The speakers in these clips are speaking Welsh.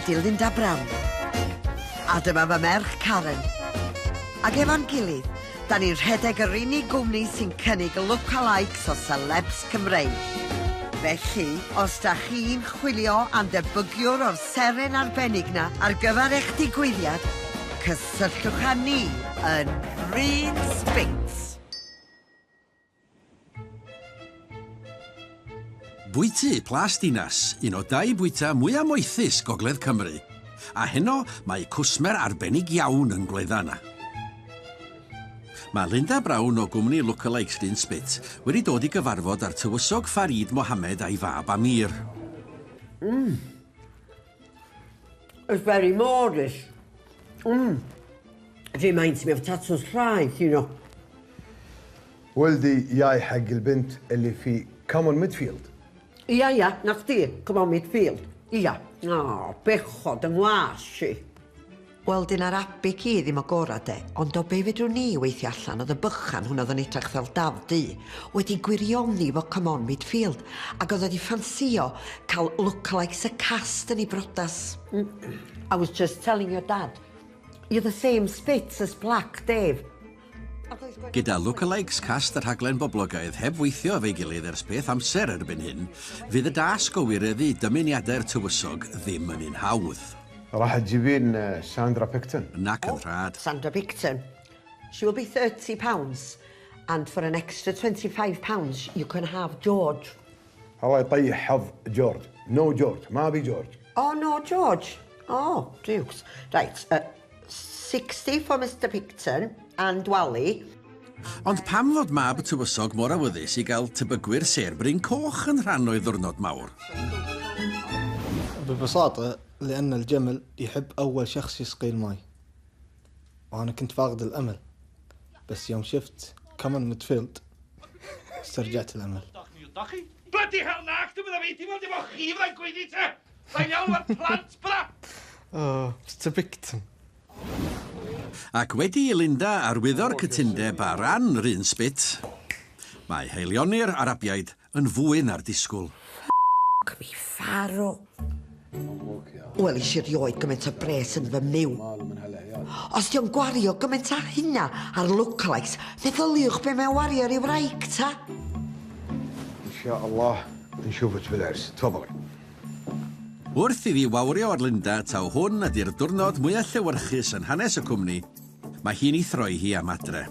ydy Linda Brown. A dyma fy merch Karen. Ac efo'n gilydd, da ni'n rhedeg yr unig gwmni sy'n cynnig lookalikes o celebs Cymreig. Felly, os da chi'n chwilio am debygiwr o'r seren arbennig na ar gyfer eich digwyddiad, cysylltwch â ni yn Bryn Spitz. Bwyty Plas Dinas, un o 2 bwyta mwyaf moethus Gogledd Cymru. A heno mae cwsmer arbennig iawn yn gwledda yna. Mae Linda Brown o gwmni Lookalikes Bryn Spitz wedi dod i gyfarfod ar tywysog Farid Mohammed a'i fab Amir. It's very Moorish. It reminds me of Tatsu's Rice, you know. ولدي جاي حق البنت اللي في كومن ميدفيلد. Ia, na chdi, come on midfield. Ia. O, bechod yng ngwasi. Wel, dyn ar abig i ddim o gora de, ond o be fedrwn ni weithio allan oedd y bychan hwnna oedd yn edrych fel daf du, wedi gwirioni fo come on midfield, ac oedd wedi ffansio cael lookalikes y cast yn ei brodas. I was just telling your dad, you're the same Spitz as Black Dave. Gyda Lookalikes cast y rhaglen boblogaidd heb weithio efo'i gilydd ers beth amser erbyn hyn, fydd y dasg o wireddu dymuniadau'r tywysog ddim yn un hawdd. راح تجيبين ساندرا بيكتون. Nac yn rhad. Sandra Picton. She will be £30, and for an extra £25 you can have George. الله يطيح حظ جورج. No George. ما أبي جورج. Oh, no, George. Oh, Dukes. Right, 60 for Mr Picton and Wally. Ond pam fod mab y tywysog mor awyddus i gael tebygwyr Serbrin Coch yn rhan o'i ddwrnod mawr? ببساطة لأن الجمل يحب أول شخص يسقي الماء وأنا كنت فاقد الأمل بس يوم شفت كمان ميدفيلد استرجعت الأمل. Bloody hell, nac, dwi'n meddwl fi, dim ond efo chi fyddai'n gweithio te. Mae'n iawn o'r plant, bra. Oh, Mr Picton. Ac wedi i Linda arwyddo'r cytundeb ar ran yr un Spitz, mae heilioni'r Arabiaid yn fwyn ar disgwyl. Mi ffaro. Wel, eisiau rioed gymaint o bres yn fy myw. Os di'n gwario gymaint a hynna ar lookalikes, ddeddyliwch be mae wario ar ei wraig, ta? إن شاء الله نشوفك بالعرس. تفضلي. Wrth iddi wawrio ar Linda taw hwn ydy'r diwrnod mwyaf llewyrchus yn hanes y cwmni, mae hi'n ei throi hi am adre.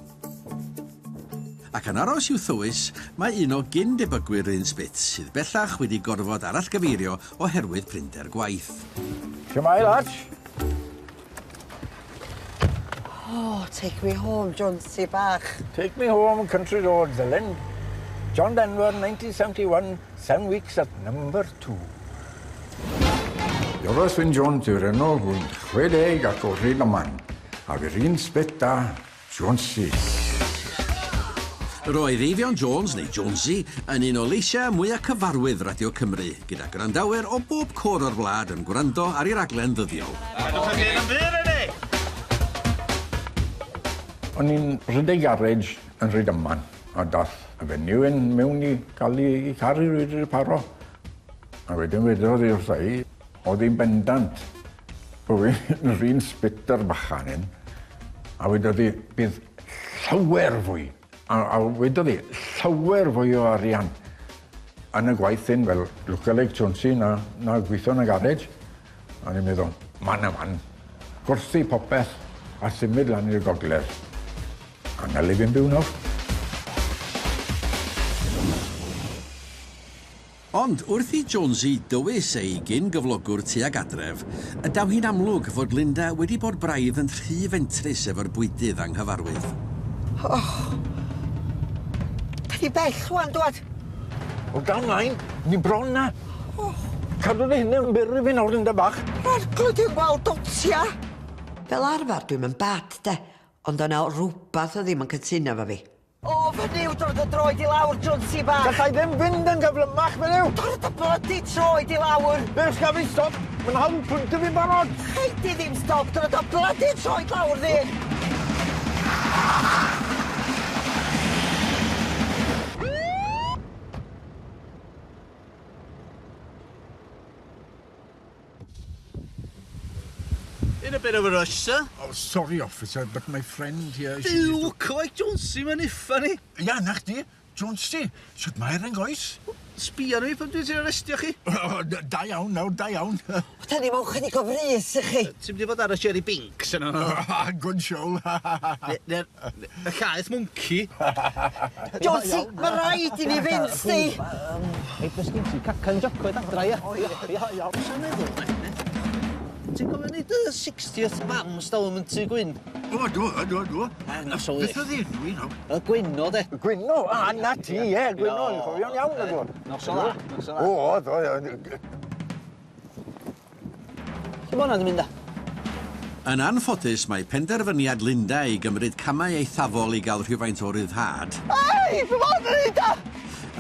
Ac yn aros i'w thywys, mae un o gyn-debygwyr un Spitz sydd bellach wedi gorfod arallgyfeirio oherwydd prinder gwaith. Shwmai, lads? Oh, take me home, Jonesy bach. Take me home, country roads, Ellen. John Denver, 1971, 7 weeks at number 2. Joras Wyn Jones yw'r enw hwn 60 ac o rhaid y man, a fy'r un Spit a Jonesy. Roedd Eifion Jones, neu Jonesy, yn un o leisiau mwyaf cyfarwydd Radio Cymru, gyda gwrandawyr o bob cor o'r wlad yn gwrando ar ei raglen ddyddiol. O'n i'n rhedeg garej yn rhaid yman, a dath y fenyw yn mewn i gael ei caru rwy'n paro. A wedyn wedodd i wrtha i, oedd hi'n bendant bod fi'n rhywun Spitzer bachan hyn, a wedodd hi, bydd llawer fwy. A wedodd hi, llawer fwy o arian yn y gwaith hyn, fel Lookalike Jonesy na gweithio yn y garej. A ni'n meddwl, man, gwrthi popeth a symud lan i'r gogledd. A na le fi'n byw nawr. Ond wrth i Jonesy dywys ei gyn-gyflogwr tuag adref, ydaw hi'n amlwg fod Linda wedi bod braidd yn rhy fentrus efo'r bwydydd anghyfarwydd. Da ni bell rwan, dwad. O dan mlaen, ni bron na. Cadw'n hynny yn byr i fi nawr yn dy bach. Rhaid i'n gweld dotia. Fel arfer dwi'n yn bad, de, ond yna rhywbeth o ddim yn cytuno efo fi. O, fy niw dod y droed i lawr, Jonesy bach. Gallai ddim fynd yn gyflymach, fy niw. Dod y bloody droed i lawr. Nes gaf fi stop, mae'n hawl pwynt i fi barod. Rhaid i ddim stop, dod y bloody droed lawr ddyn. In a bit of a rush, sir. Oh, sorry, officer, but my friend here... You look like Jonesy, man, if funny. Ja, nach di. Jonesy, sut mae'r yn goes? Sbia nhw i pan dwi'n arrestio chi. Da iawn, nawr, da iawn. Da ni mewn chydig o frys i chi. Ti'n mynd i fod ar y Sherry Binks yna? Good show. Y llaeth mwnci. Jonesy, mae rhaid i ni fynd, sti. Ei, bys gen ti cacan jocwyd adra, ia? Ia. Sa'n meddwl, ti'n gofyn neud y 60th Mams dal yn tŷ gwyn? O, do. Nos o le. Beth oedd enw i nawr? Y Gwyno, de. Gwyno, na ti, ie, Gwyno, yn cofio'n iawn, ydw. Nos o la. O, do. Lle bod hwnna'n mynd da? Yn anffodus, mae penderfyniad Linda i gymryd camau eithafol i gael rhywfaint o ryddhad Ei, fy mod yn neud o!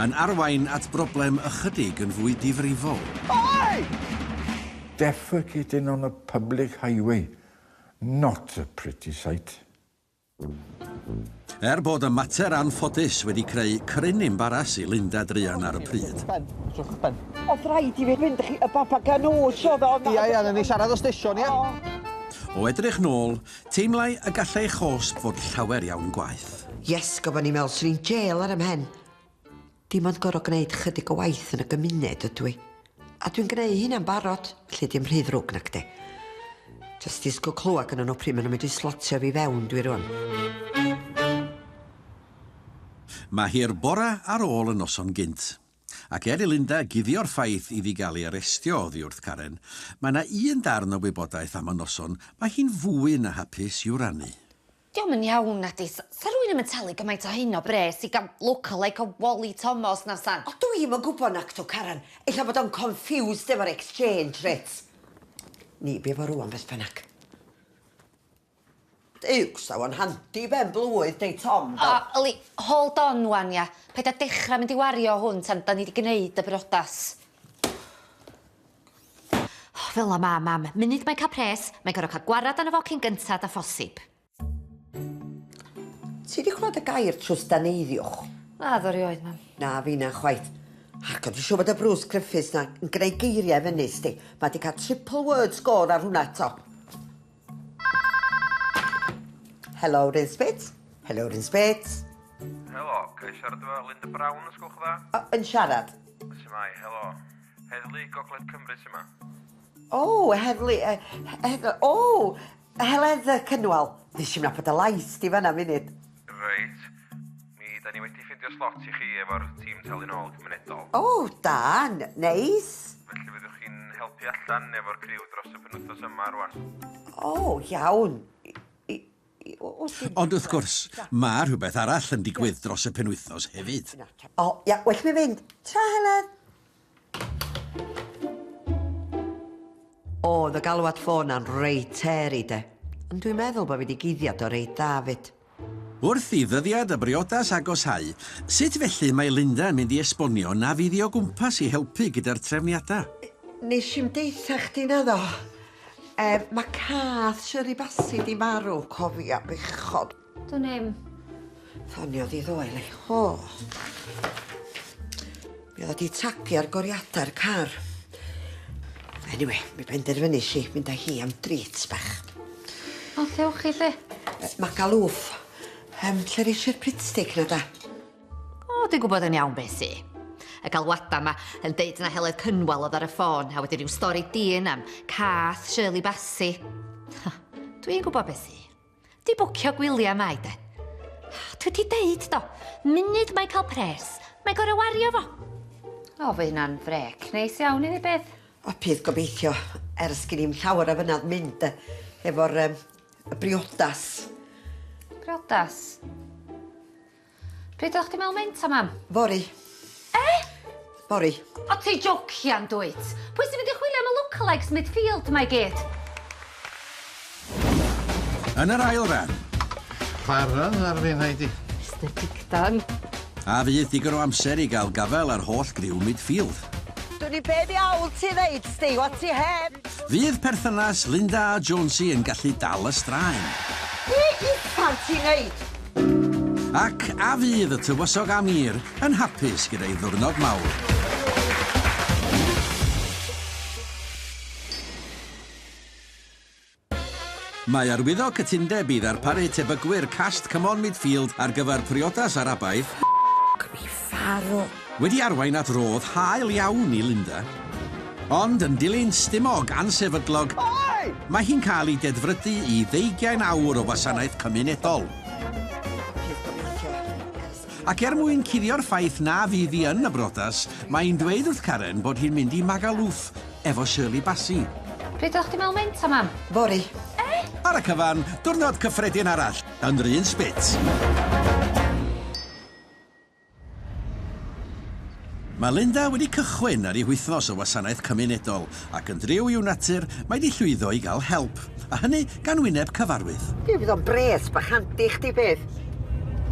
yn arwain at broblem ychydig yn fwy difrifol. Oi! Defecating on a public highway. Not a pretty sight. Bod y mater anffodus wedi creu cryn embaras i Linda Drian ar y pryd. Trwch ben. Oedd rhaid i fi fynd i chi y baba ganwys o ddo. Ia, na ni siarad o stesion, ia? O edrych nôl, teimlau y gallai chosb fod llawer iawn gwaith. Yes, gofon ni mewn sy'n ni'n jail ar ymhen. Dim ond gorau gwneud chydig o waith yn y gymuned ydw i. A dwi'n gwneud hynna'n barod, lle dim rhy ddrwg nac de. Just disgo clywag yn nhw pryd maen nhw'n mynd i slotio fi fewn dwi rwan. Mae hi'r bora ar ôl y noson gynt. Ac i Linda guddio'r ffaith iddi gael ei arestio oddi wrth Karen, mae yna un darn o wybodaeth am y noson, mae hi'n fwy na hapus i'w rannu. Diolch yn iawn, Nadi. Sa rwy'n yn talu gymaint o hyn o bres i gael look-alike o Wally Thomas na san? O, dwi'n yn gwybod nac to, Karen. Ella bod o'n confused efo'r exchange rates. Ni, be fo rwan beth bynnag. Ews, a wan handi ben blwydd, dei Tom. O, Eli, hold on wan, ia. Paid a dechrau mynd i wario hwn tan da ni wedi gwneud y briodas. Fel o mam. Munud mae'n cael pres, mae'n gorau cael gwarad arno fo cyn gyntad a phosib. Ti di clywed y gair trwsdaneiddiwch? Na, ddor i oed, mam. Na, fi na chwaith. Ac dwi'n siŵr bod y Bruce Griffiths na yn gwneud geiriau fyny, sti. Mae di cael triple word score ar hwnna to. Hello, Rinsbit. Hello, Rinsbit. Helo, cael ei siarad efo Linda Brown os gwch dda? Yn siarad. Sy mai, helo. Heddlu Gogledd Cymru sy ma. O, Heddlu... Heledd Cynwal. Nes i'n nabod y lais di fanna munud. Reit. Mi, da ni wedi ffindio slot i chi efo'r tîm talu nôl cymunedol. O, da, neis. Felly fyddwch chi'n helpu allan efo'r criw dros y penwythnos yma rwan. O, iawn. Ond wrth gwrs, mae rhywbeth arall yn digwydd dros y penwythnos hefyd. O, ia, well mi fynd. Tra, Heledd. O, dy galwad ffôn a'n reit eri, de. Ond dwi'n meddwl bod fi wedi guddiad o reit David. Wrth i ddyddiad y briodas agosau, sut felly mae Linda yn mynd i esbonio na fyddi o gwmpas i helpu gyda'r trefniadau? Nes i'n deitha chdi na ddo. Mae cath Shirley Bassey di marw, cofia bechod. Dwi'n im. Ffoniod i ddoel ei. O. Mi oedd o di tagu ar goriadau'r car. Anyway, mi benderfynu si mynd â hi am drits bach. O, llewch chi, lle? Magalwff. Lle reisi'r pritstick na da? O, dwi'n gwybod yn iawn beth si. Y galwada yma yn deud na Heledd Cynwal oedd ar y ffôn, a wedi rhyw stori dyn am cath Shirley Bassey. Dwi'n gwybod beth si. Di bwcio gwyliau mai, de. Dwi wedi deud, do. Munud mae'n cael pres, mae'n gorau wario fo. O, fe hynna'n frec. Neis iawn i ni beth. O, pydd gobeithio, ers gen i'n llawer o fynadd mynd efo'r briodas. Briodas? Pryd o'ch chi mewn mynd, mam? Fori. Fori. O, ti jocian, dwyt. Pwy sy'n mynd i chwilio am y lookalikes midfield mae gyd? Yn yr ail ran. Chwara'n ar fi'n haidi. Mr Dicdan. A fydd digon o amser i gael gafel ar holl griw midfield. Dwi'n i be di awl ti ddeud, sti, o ti heb. Fydd perthynas Linda a Jonesy yn gallu dal y straen. Be uffan ti'n neud? Ac a fydd y tywysog Amir yn hapus gyda'i ddwrnod mawr. Mae arwyddo cytundeb i ddarparu tebygwyr cast Cymon Midfield ar gyfer priodas Arabaidd wedi arwain at rodd hael iawn i Linda. Ond yn dilyn stumog ansefydlog, mae hi'n cael ei dedfrydu i 20 awr o wasanaeth cymunedol. Ac mwyn cuddio'r ffaith na fydd hi yn y brodas, mae'n dweud wrth Karen bod hi'n mynd i Magalwf efo Shirley Bassey. Pryd o'ch ti'n meddwl menta, mam? Bori. Ar y cyfan, diwrnod cyffredin arall yn yr un sbit. Mae Linda wedi cychwyn ar ei wythnos o wasanaeth cymunedol ac yn driw i'w natur mae wedi llwyddo i gael help, a hynny gan wyneb cyfarwydd. Bydd o'n bres bach handi chdi beth.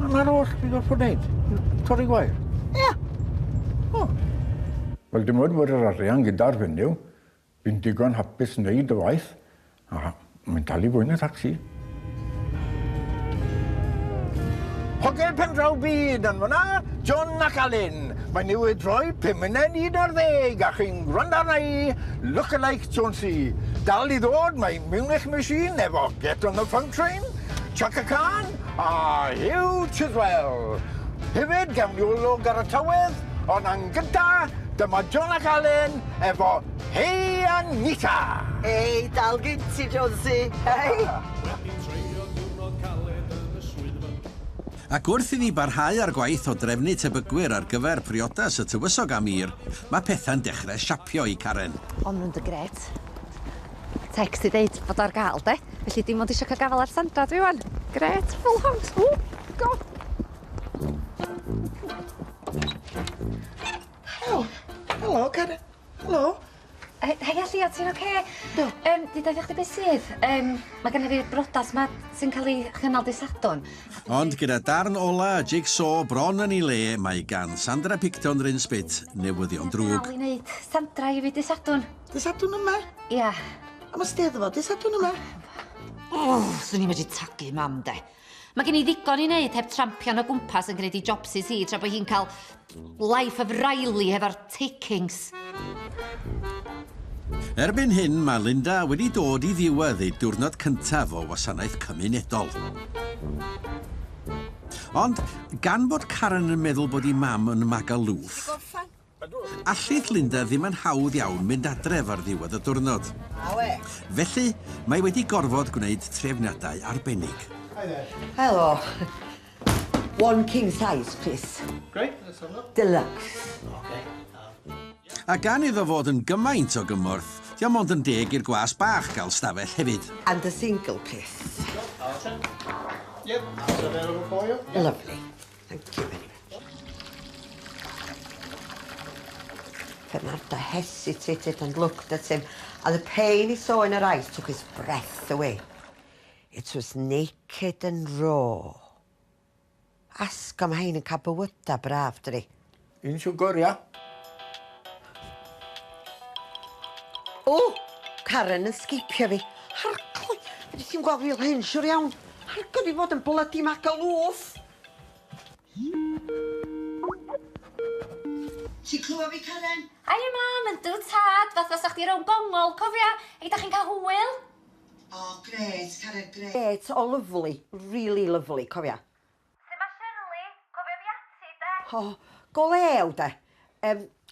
Mae'r oll fi gorfod wneud. Torri gwair. Ie. Wel, dim ond bod yr arian gyda'r fenyw, fi'n digon hapus wneud y waith, a mae'n dal i fwyn y tacsi. Hogel pen draw byd yn fyna, John ac Alun. Mae newid rhoi 51 a chi'n gwrando arna i look-alike Jonesy. Dal i ddod, mae Munich Machine efo Get on the Funk Train, Chaka Khan a Hugh Chiswell. Hefyd gawn ni olwg ar y tywydd, ond yn gynta, dyma John ac Alun efo Hey Anita. Ei, dal gynti, Jonesy. Hei. Ac wrth iddi barhau ar gwaith o drefnu tebygwyr ar gyfer priodas y tywysog am ir, mae pethau'n dechrau siapio i Karen. Ond nhw'n dy gret. Text i ddeud bod o'r gael, de? Felly dim ond eisiau cael gafel ar Sandra dwi wan. Gret, full house. Go! Helo, Karen. Helo. Hei, Allia, ti'n oce? Do. Di dweud chdi beth sydd? Mae gen i fi brodas ma sy'n cael ei chynnal dy Sadwn. Ond gyda darn ola a jigsaw bron yn ei le, mae gan Sandra Picton Rinsbit newyddion drwg. Cael ei wneud Sandra i fi dy Sadwn. Dy Sadwn yma? Ia. A mae steddfo, dy Sadwn yma? Swn i'n medru tagu mam, de. Mae gen i ddigon i wneud heb trampion o gwmpas yn gwneud i jobsys hi tra bod hi'n cael life of Riley hefo'r takings. Erbyn hyn, mae Linda wedi dod i ddiwedd ei diwrnod cyntaf o wasanaeth cymunedol. Ond, gan bod Karen yn meddwl bod ei mam yn Magalwf, allith Linda ddim yn hawdd iawn mynd adref ar ddiwedd y diwrnod. Felly, mae wedi gorfod gwneud trefniadau arbennig. Helo. One king size, please. Great, let's have a look. Deluxe. Okay. A gan iddo fod yn gymaint o gymorth, diolch ond yn deg i'r gwas bach gael stafell hefyd. And a single, please. I'll check. Yep, that's available for you. Lovely. Thank you very much. Bernardo hesitated and looked at him, and the pain he saw in her eyes took his breath away. It was naked and raw. Ask am hein yn cael bywyda braf, dydi? Un siwgr, ia? O, Karen yn sgipio fi. Harclwy, ydy ti'n gweld fi'n hyn, siwr iawn. Harclwy fi fod yn bloody Magalwf. Ti'n clywed fi, Karen? Hiya, mam, yn dŵ tad, fath os o'ch di rown gongol, cofia, ei da chi'n cael hwyl? Oh, gret, Karen, gret. It's all lovely, really lovely, cofia. Sut mae Shirley? Cofio fi ati, de? O, go lew, de.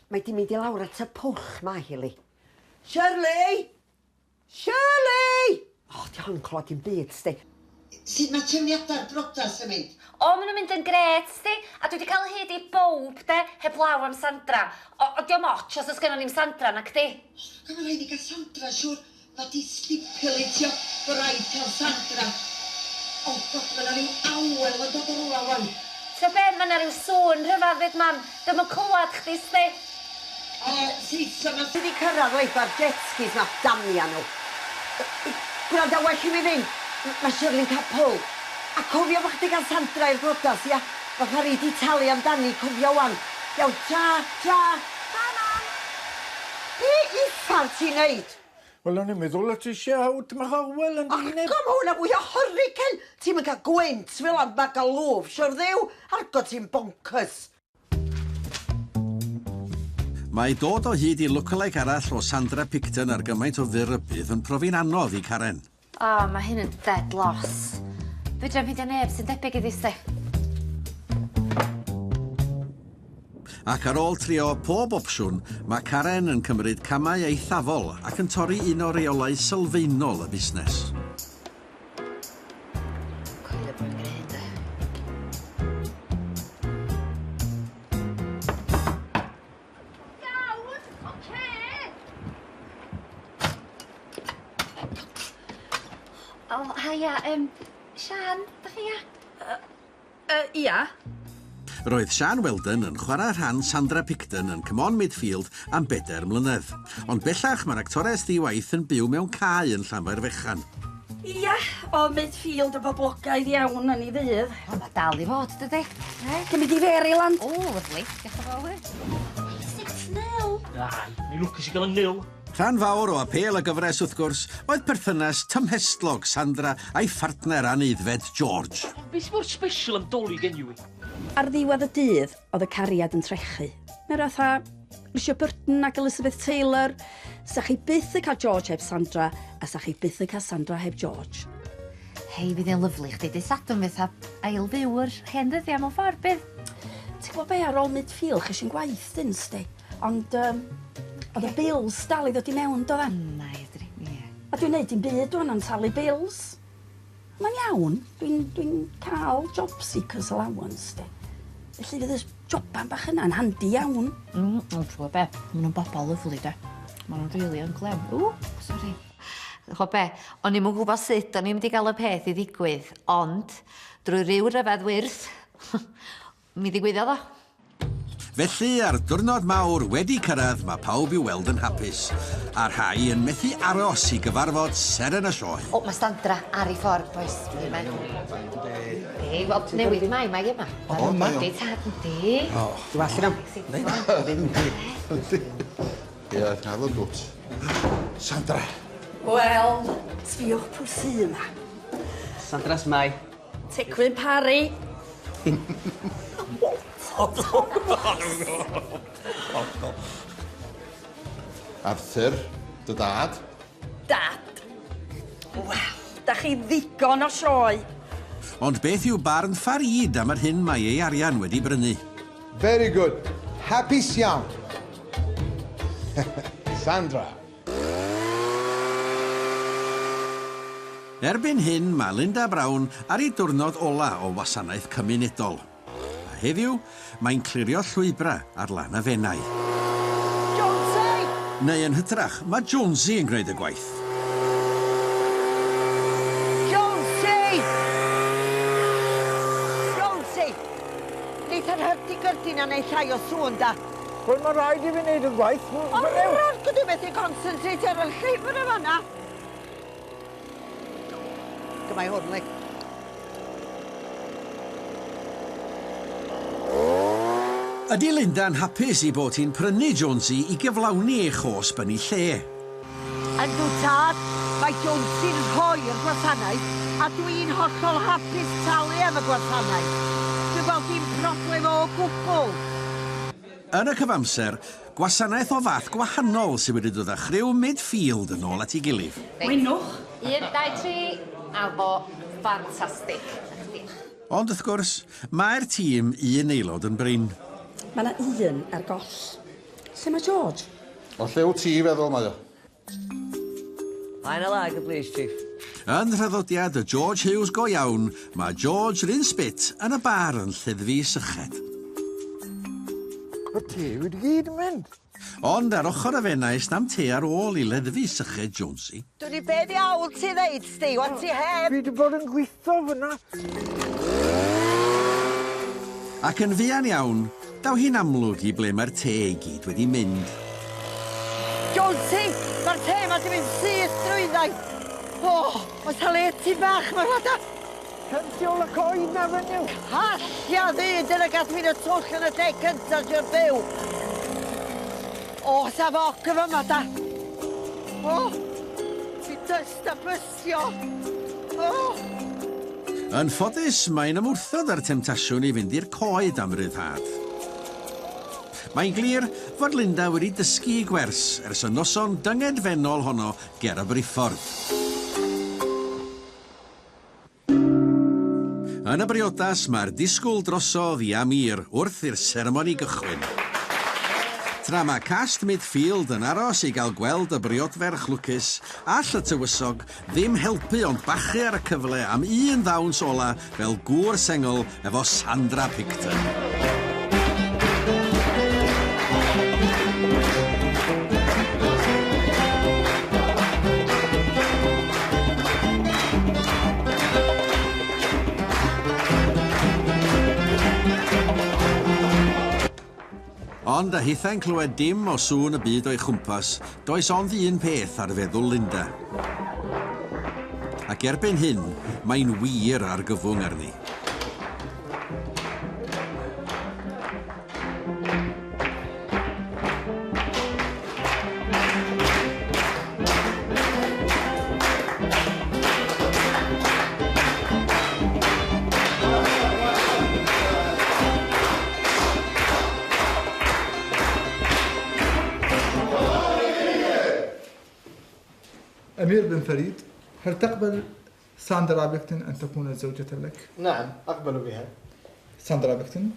Mae di mynd i lawr at y pwll ma, Hili. Shirley! Shirley! O, di hwn clod i'n byd, sti. Sut mae trefniadau'r brodas yn mynd? O, maen nhw'n mynd yn gret, sti. A dwi wedi cael hyd i bob, de, heb law am Sandra. O, diolch moch, os oes gennym ni'n Sandra, na cdi? Mae'n rhaid i gael Sandra, siwr. Mae di stipulitio bod rhaid cael Sandra. O, mae'n rhyw awel yn dod o'r rwla wan. Tra ben, mae yna rhyw sŵn rhyfedd fyd, mam. Dwi'n clywed chdi, sti. O, sydd yma. Ti di cyrraedd leif ar jet skis na damia nhw. Gwranda, well i mi fynd. Mae Shirley'n cael pwl. A cofio bod chdi gael Sandra i'r brodas, ia? Fatha rhaid i talu amdani, cofio wan. Iawn, ta. Be uffar ti'n neud? Wel, o'n i'n meddwl at eisiau hawdd Magalwf yn dyneb. Ac am hwnna fwy o hurricane. Ti'n mynd cael gwynt fel am Magalwf, siwr ddiw. Argo ti'n bonkers. Mae dod o hyd i look-alike arall o Sandra Picton ar gymaint o fyr y bydd yn profi'n anodd i Karen. O, mae hyn yn dead loss. Fydra fi dy neb sy'n debyg i ddysgu. Ac ar ôl trio pob opsiwn, mae Karen yn cymryd camau eithafol ac yn torri un o reolau sylfaenol y busnes. Coelio bod yn gwneud e. O, haia, Sian, da chi ia? Ia. Roedd Sian Weldon yn chwarae rhan Sandra Picton yn Come On Midfield am 4 mlynedd. Ond bellach mae'r actores ddi-waith yn byw mewn cae yn Llanfairfechan. Ia, o midfield y boblogaidd iawn yn ei ddydd. O, mae dal i fod, dydy. Gymryd i Fairyland. O, lyfli, diolch yn fawr. 6-0. Ai, mi lwcus i gael y nil. Rhan fawr o apel y gyfres wrth gwrs oedd perthynas tymhestlog Sandra a'i phartner anaeddfed George. Beth mor special am doli gen i? Ar ddiwedd y dydd, oedd y cariad yn trechu. Mae'n ratha Richard Burton ac Elizabeth Taylor. Sa chi byth yn cael George heb Sandra, a sa chi byth yn cael Sandra heb George. Hei, fydd e'n lyflu chdi dy sadwm fatha ail fyw'r hen ddyddiau mewn ffordd bydd. Ti'n gwybod be ar ôl midfield, chys i'n gwaith dyn sti. Ond oedd y bills dal i ddod i mewn, do dda? Na, idri, ie. A dwi'n neud i'n byd dwi'n am talu bills. Mae'n iawn, dwi'n cael job seekers allowance, di. Felly fydd y joban bach yna'n handi iawn. Ond ti'n be, maen nhw'n bobl lyflu, de. Maen nhw'n rili yn glem. Sori. Chwa be, o'n i'm yn gwybod sut o'n i'm wedi cael y peth i ddigwydd, ond drwy ryw ryfedd wyrth, mi ddigwyddodd o. Felly, ar diwrnod mawr wedi cyrraedd, mae pawb i weld yn hapus. A rhai yn methu aros i gyfarfod seren y sioe. O, mae Sandra ar ei ffordd, boes. Ei, wel, newid mai yma. O, mae o. Di tad yn di. O, Dwi'n allan am. ddim di. Ie, naddo dwt. Sandra. Wel, sfiwch pwy sy'n yma. Sandra's mai. Tecwyn Parry. Arthur, dy dad. Dad. Wel, da chi ddigon o sioe. Ond beth yw barn Farid am yr hyn mae ei arian wedi brynu? Very good. Hapus iawn. Sandra. Erbyn hyn, mae Linda Brown ar ei diwrnod ola o wasanaeth cymunedol. A heddiw, mae'n clirio llwybra ar lan y fennau. Jonesy! Neu yn hytrach, mae Jonesy yn gwneud y gwaith. Jonesy! Jonesy! Nid yr hyrdi gyrdyn a neu llai o sŵn da. Wel, mae rhaid i fi wneud y gwaith. Ond rhaid gydw methu concentrate ar y llwyfr y fanna. Gymai hwn, le. Ydy Linda'n hapus i bod hi'n prynu Jonesy i gyflawni ei chos bynnu lle? Yndw tad, mae Jonesy'n rhoi'r gwasanaeth a dwi'n hollol hapus talu am y gwasanaeth. Dwi'n gweld dim problem o gwbl. Yn y cyfamser, gwasanaeth o fath gwahanol sydd wedi dod â chriw midfield yn ôl at ei gilydd. Wynwch. 1, 2, 3, a fo ffantastig. Ond wrth gwrs, mae'r tîm un aelod yn brin. Mae yna un ar goll. Lle mae George? O lle wyt ti feddwl mae o? Fine a lag y please, Chief. Yn rhyddodiad y George Hughes go iawn, mae George Ryn Spit yn y bar yn lleddfu syched. Y te wedi gyd yn mynd. Ond ar ochr y fenais nam te ar ôl i leddfu syched Jonesy. Dwi'n i beth i awl ti ddeud, sti, wan ti heb. Fi wedi bod yn gweithio fyna. Ac yn fuan iawn, daw hi'n amlwg i ble mae'r te i gyd wedi mynd. Jonesy, mae'r te ma di mynd syth drwyddau. O, mae saleti bach, mae rhada. Cyntiol y coed na fynyw. Hallia ddyn yn y gath fi'n y twll yn y te cyntaf sy'n byw. O, sa foc y fyma da. O, fi dyst a bysio. O. Yn ffodus, mae'n ymwrthod ar temtasiwn i fynd i'r coed am ryddhad. Mae'n glir fod Linda wedi dysgu i gwers ers y noson dyngedfennol honno ger y briffordd. Yn y briodas, mae'r disgwyl drosodd i Amir wrth i'r seremoni gychwyn. Tra mae cast midfield yn aros i gael gweld y briodferch lwcus, all y tywysog ddim helpu ond bachu ar y cyfle am un ddawns ola fel gŵr sengl efo Sandra Picton. Ond a hitha'n clywed dim o sŵn y byd o'i chwmpas, does ond un peth ar feddwl Linda. Ac erbyn hyn, mae'n wir ar gyfwng arni. أمير بن فريد، هل تقبل ساندرا بيكتن أن تكون زوجة لك؟ نعم أقبل بها. ساندرا بيكتن،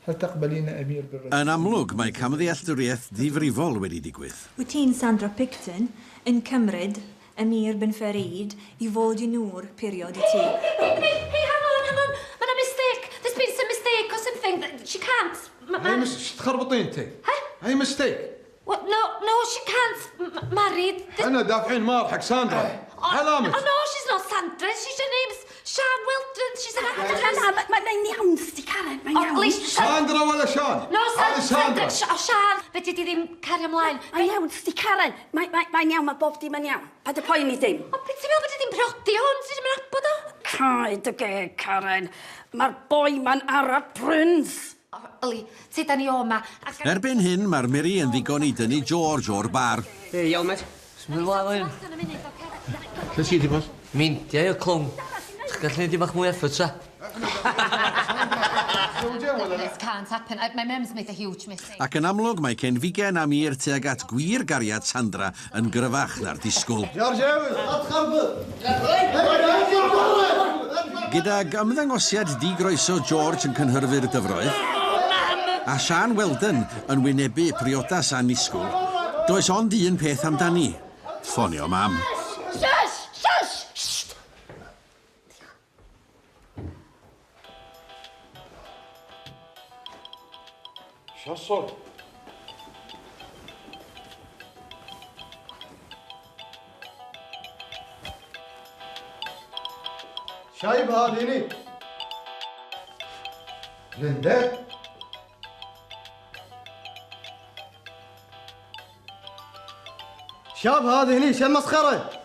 هل تقبلين أمير بن رشيد؟ Yn amlwg, mae camddealltwriaeth ddifrifol wedi digwydd. Wyt ti'n Sandra Picton yn cymryd Amir bin Farid I fod I nŵr period I ti? Hey, hang on. Mae'n a mistake. There's been some mistake or something. She can't. هاي مش تخربطين انت. هاي مستيك. What? No, she can't. Married. انا دافعين مارحك ساندرا. علامة. Oh, no, she's not Sandra. Her name's Sian Wilton. She's an actress. Mae'n iawn, sti Karen, mae'n iawn. ساندرا ولا شان؟ No, هذه Sandra. Sian. Fedri di ddim cario ymlaen. Mae'n iawn, sti Karen. Mae'n iawn, mae bob dim yn iawn. Pa dy poeni dim. O, beth ti'n meddwl bod ti'n brodi hwn? Ti'n mynd abod o? Caid y geg, Karen. Mae'r boi ma'n Arab Prince. Oli, ti da ni o ma. Erbyn hyn, mae'r Miri yn ddigon I dynnu George o'r bar. Hei, iawn, met. Smyn lawr yn. Lle ti di bod? Mindiau y clwng. Chi'n gallu neud I bach mwy effort, sa? This can't happen. My mum's made a huge mistake. Ac yn amlwg, mae Cenfigen Amir tuag at gwir gariad Sandra yn gryfach na'r disgwyl. Gydag ymddangosiad digroeso George yn cynhyrfu'r dyfroedd, a Sian Weldon yn wynebu priodas anisgwl, does ond un peth amdani, ffonio mam. Shush! شو الصوت؟ شايب هذيني ليندا شاب هذه هني شو المسخرة؟